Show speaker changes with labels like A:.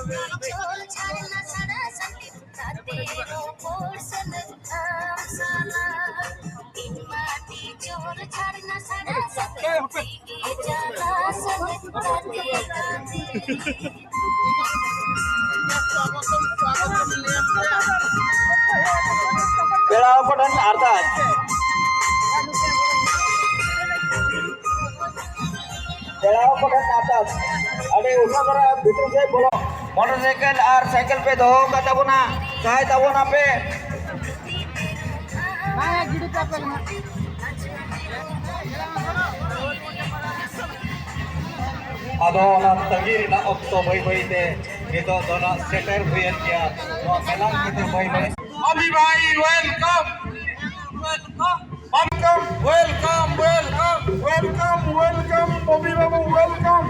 A: चोल छाड़ना सारा सत्य तेरो पोर्सन साला इन माटी चोल छाड़ना सारा सत्य जाला सन गाते गाते
B: बेळाव पडन अर्थात बेळाव पडन अर्थात अरे उठा करा भीतर से बोलो मोटरसाइकिल और साइकिल पे दो का तबुना चाहे तबुना पे
C: हां गिड़ी पापल ना
B: Ado na tagiri na okto bay te nito dona setter huyan kya no melang kito bay Bobby bhai welcome welcome Bobby babu welcome